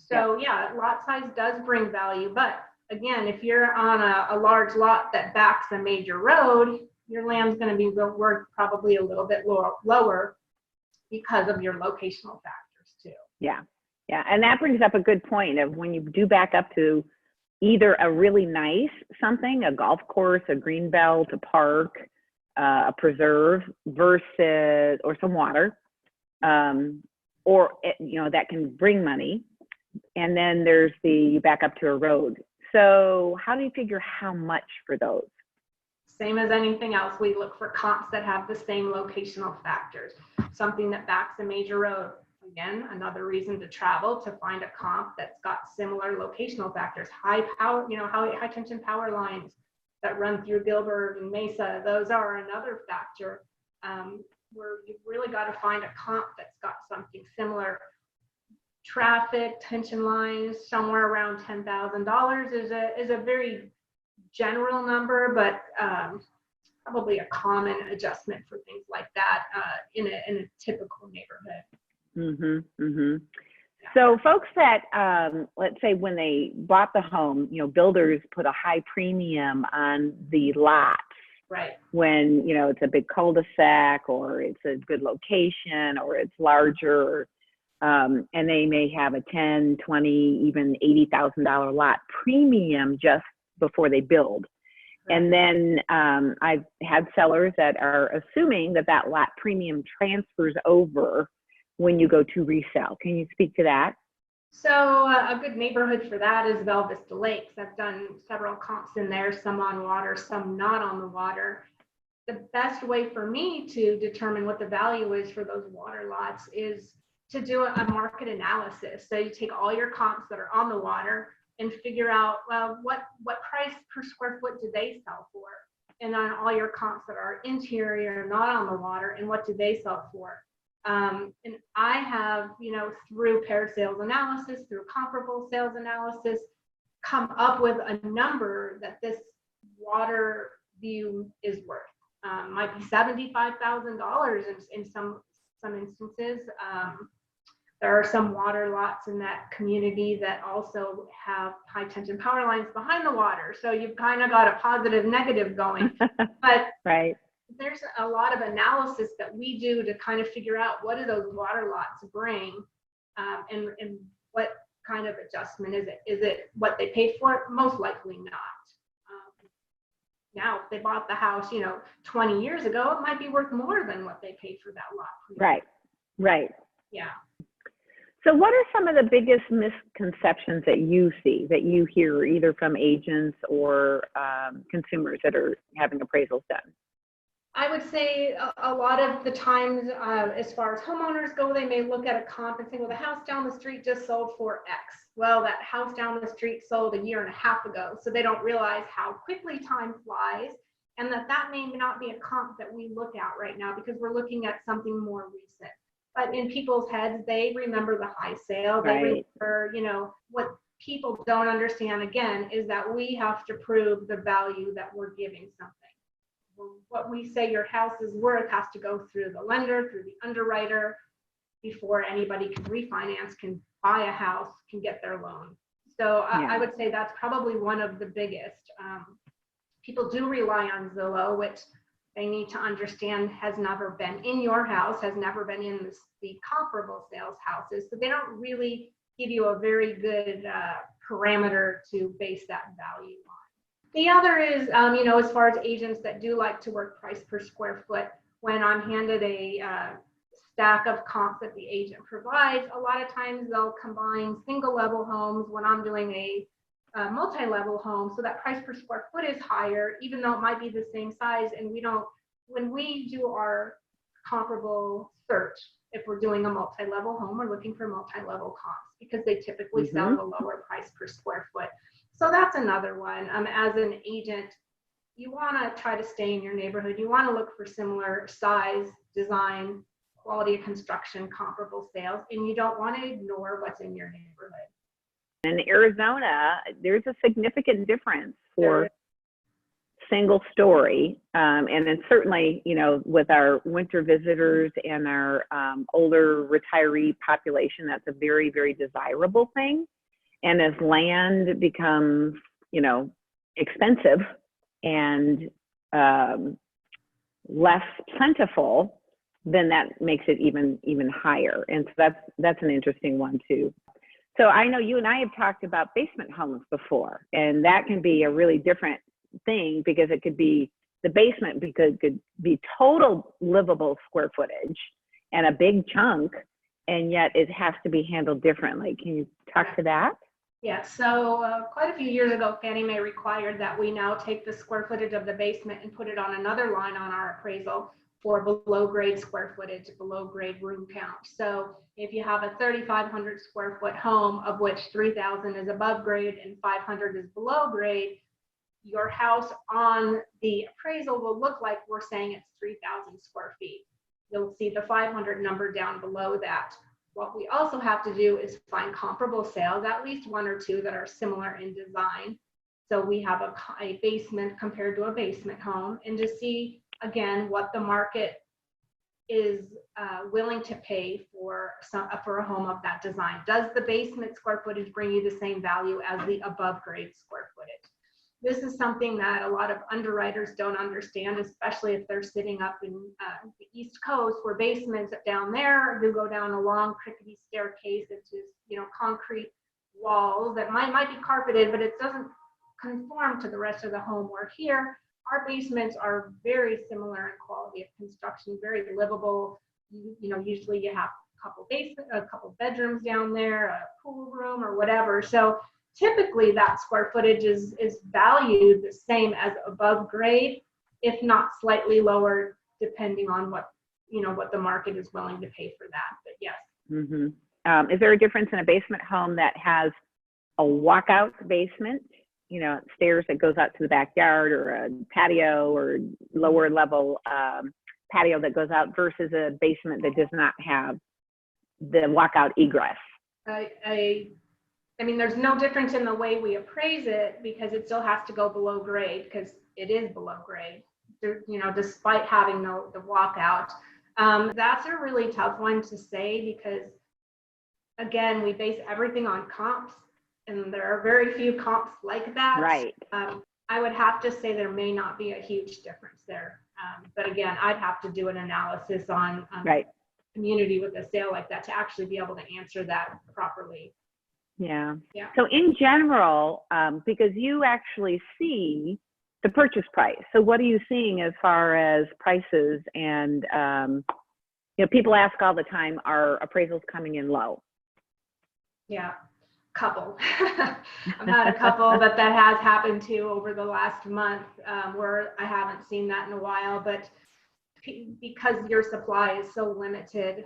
So yeah, lot size does bring value, but again, if you're on a large lot that backs a major road, your land's going to be worth probably a little bit lower because of your locational factors too. Yeah. Yeah. And that brings up a good point of when you do back up to either a really nice something, a golf course, a green belt, a park, a preserve versus, or some water, or, that can bring money. And then there's you back up to a road. So how do you figure how much for those? Same as anything else, we look for comps that have the same locational factors. Something that backs a major road. Again, another reason to travel, to find a comp that's got similar locational factors. High power, high tension power lines that run through Gilbert and Mesa. Those are another factor where you've really got to find a comp that's got something similar. Traffic, tension lines, somewhere around $10,000 is a very general number, but probably a common adjustment for things like that in a typical neighborhood. So folks that, let's say when they bought the home, builders put a high premium on the lots. Right. When, it's a big cul-de-sac or it's a good location or it's larger, and they may have a 10, 20, even $80,000 lot premium just before they build. Right. And then I've had sellers that are assuming that lot premium transfers over when you go to resell. Can you speak to that? So a good neighborhood for that is Bella Vista Lakes. I've done several comps in there, some on water, some not on the water. The best way for me to determine what the value is for those water lots is to do a market analysis. So you take all your comps that are on the water and figure out, well, what price per square foot do they sell for? And on all your comps that are interior, not on the water, and what do they sell for? And I have, through paired sales analysis, through comparable sales analysis, come up with a number that this water view is worth. Might be $75,000 in some instances. There are some water lots in that community that also have high tension power lines behind the water. So you've kind of got a positive negative going. But right. There's a lot of analysis that we do to kind of figure out what do those water lots bring, and what kind of adjustment is it? Is it what they paid for it? Most likely not. Now, if they bought the house, 20 years ago, it might be worth more than what they paid for that lot. Right. Yeah. So what are some of the biggest misconceptions that you see, that you hear either from agents or consumers that are having appraisals done? I would say a lot of the times, as far as homeowners go, they may look at a comp and say, well, the house down the street just sold for X. Well, that house down the street sold a year and a half ago. So they don't realize how quickly time flies, and that may not be a comp that we look at right now because we're looking at something more recent. But in people's heads, they remember the high sale. They remember, what people don't understand, again, is that we have to prove the value that we're giving something. What we say your house is worth has to go through the lender, through the underwriter, before anybody can refinance, can buy a house, can get their loan. So I would say that's probably one of the biggest. People do rely on Zillow, which they need to understand has never been in your house, has never been in the comparable sales houses. So they don't really give you a very good parameter to base that value on. The other is, as far as agents that do like to work price per square foot, when I'm handed a stack of comps that the agent provides, a lot of times they'll combine single level homes when I'm doing a multi-level home. So that price per square foot is higher, even though it might be the same size. And when we do our comparable search, if we're doing a multi-level home, we're looking for multi-level comps because they typically sell at a lower price per square foot. So that's another one. As an agent, you want to try to stay in your neighborhood. You want to look for similar size, design, quality of construction, comparable sales, and you don't want to ignore what's in your neighborhood. In Arizona, there's a significant difference for single story. And then certainly, with our winter visitors and our older retiree population, that's a very, very desirable thing. And as land becomes, expensive and less plentiful, then that makes it even higher. And so that's an interesting one too. So I know you and I have talked about basement homes before, and that can be a really different thing because it could be the basement could be total livable square footage and a big chunk, and yet it has to be handled differently. Can you talk to that? Yeah, so quite a few years ago, Fannie Mae required that we now take the square footage of the basement and put it on another line on our appraisal for below grade square footage, below grade room count. So if you have a 3,500 square foot home, of which 3,000 is above grade and 500 is below grade, your house on the appraisal will look like we're saying it's 3,000 square feet. You'll see the 500 number down below that. What we also have to do is find comparable sales, at least one or two that are similar in design. So we have a basement compared to a basement home, and to see again what the market is willing to pay for a home of that design. Does the basement square footage bring you the same value as the above grade square footage? This is something that a lot of underwriters don't understand, especially if they're sitting up in the East Coast, where basements down there do go down a long rickety staircase. It's just, concrete walls that might be carpeted, but it doesn't conform to the rest of the home. Where here, our basements are very similar in quality of construction, very livable. Usually you have a couple bedrooms down there, a pool room or whatever. So typically that square footage is valued the same as above grade, if not slightly lower, depending on what the market is willing to pay for that. But yes. Mm-hmm. Is there a difference in a basement home that has a walkout basement, stairs that goes out to the backyard, or a patio or lower level patio that goes out, versus a basement that does not have the walkout egress? I mean, there's no difference in the way we appraise it, because it still has to go below grade, because it is below grade, despite having the walkout. That's a really tough one to say, because again, we base everything on comps, and there are very few comps like that. Right. I would have to say there may not be a huge difference there. But again, I'd have to do an analysis on right. community with a sale like that to actually be able to answer that properly. Yeah. So in general, because you actually see the purchase price, so what are you seeing as far as prices? And people ask all the time, are appraisals coming in low? Yeah, couple. I've had a couple that has happened to over the last month, where I haven't seen that in a while, but because your supply is so limited,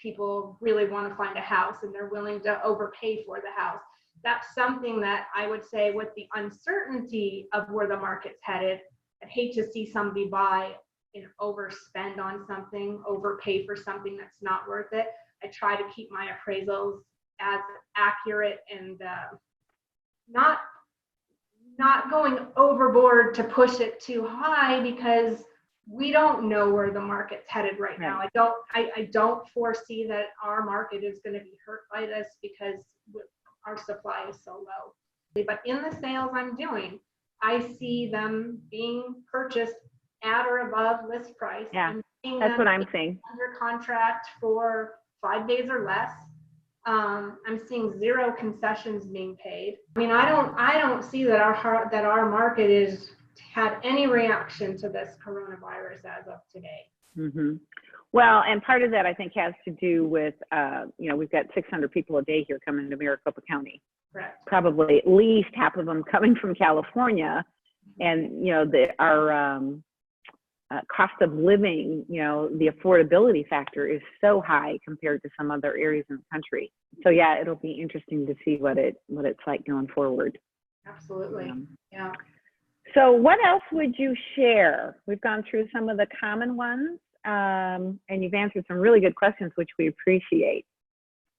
people really want to find a house, and they're willing to overpay for the house. That's something that I would say, with the uncertainty of where the market's headed, I'd hate to see somebody buy and overspend on something, overpay for something that's not worth it. I try to keep my appraisals as accurate and not going overboard to push it too high, because we don't know where the market's headed right now. I don't foresee that our market is going to be hurt by this, because our supply is so low. But in the sales I'm doing, I see them being purchased at or above list price. Yeah, that's what I'm seeing. Under contract for 5 days or less. I'm seeing 0 concessions being paid. I mean, I don't see that our market is had any reaction to this coronavirus as of today. Mm-hmm. Well, and part of that, I think, has to do with, we've got 600 people a day here coming to Maricopa County. Correct. Probably at least half of them coming from California. And, our cost of living, the affordability factor is so high compared to some other areas in the country. So yeah, it'll be interesting to see what it's like going forward. Absolutely. Yeah. So what else would you share? We've gone through some of the common ones, and you've answered some really good questions, which we appreciate.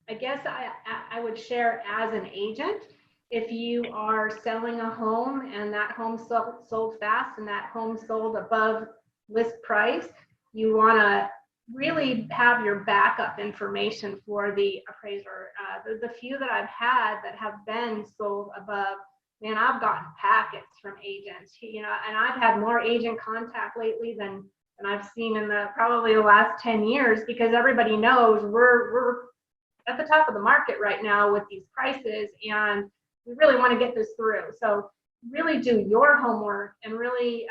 I guess I would share, as an agent, if you are selling a home and that home sold fast and that home sold above list price, you want to really have your backup information for the appraiser. The few that I've had that have been sold above, man, I've gotten packets from agents, you know, and I've had more agent contact lately than I've seen in probably the last 10 years, because everybody knows we're at the top of the market right now with these prices, and we really want to get this through. So really do your homework and really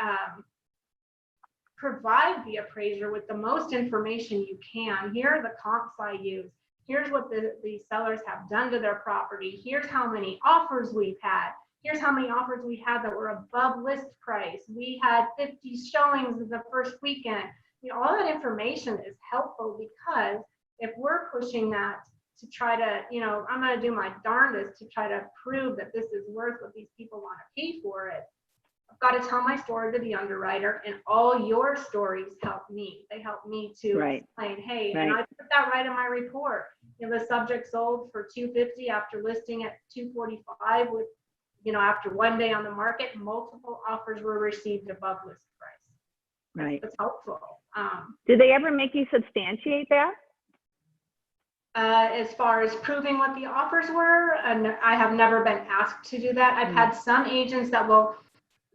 provide the appraiser with the most information you can. Here are the comps I use. Here's what the sellers have done to their property. Here's how many offers we've had. Here's how many offers we had that were above list price. We had 50 showings in the first weekend. You know, all that information is helpful, because if we're pushing that to try to, you know, I'm going to do my darndest to try to prove that this is worth what these people want to pay for it. I've got to tell my story to the underwriter, and all your stories help me. They help me to explain, hey, and I put that right in my report. You know, the subject sold for $250 after listing at $245 with, you know, after 1 day on the market, multiple offers were received above list price. Right. It's helpful. Did they ever make you substantiate that? As far as proving what the offers were, and I have never been asked to do that. I've had some agents that will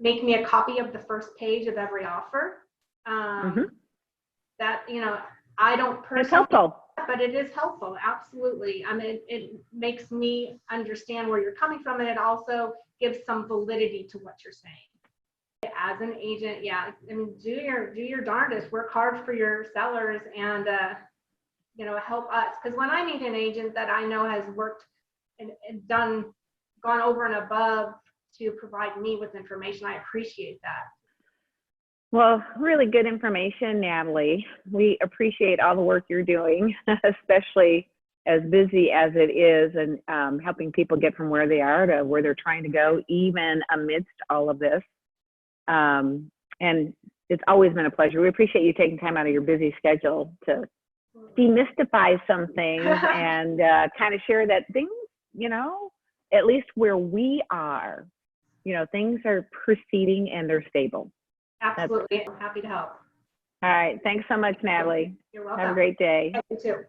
make me a copy of the first page of every offer. That, you know, I don't personally, it's helpful, but it is helpful. Absolutely. I mean, it makes me understand where you're coming from, and it also gives some validity to what you're saying. As an agent, yeah, I mean, do your darndest, work hard for your sellers, and you know, help us. Because when I meet an agent that I know has worked and gone over and above to provide me with information, I appreciate that. Well, really good information, Natalie. We appreciate all the work you're doing, especially as busy as it is, and helping people get from where they are to where they're trying to go, even amidst all of this. And it's always been a pleasure. We appreciate you taking time out of your busy schedule to demystify some things and kind of share that things, you know, at least where we are, you know, things are proceeding and they're stable. Absolutely. I'm happy to help. All right. Thanks so much, Natalie. You're welcome. Have a great day. You too.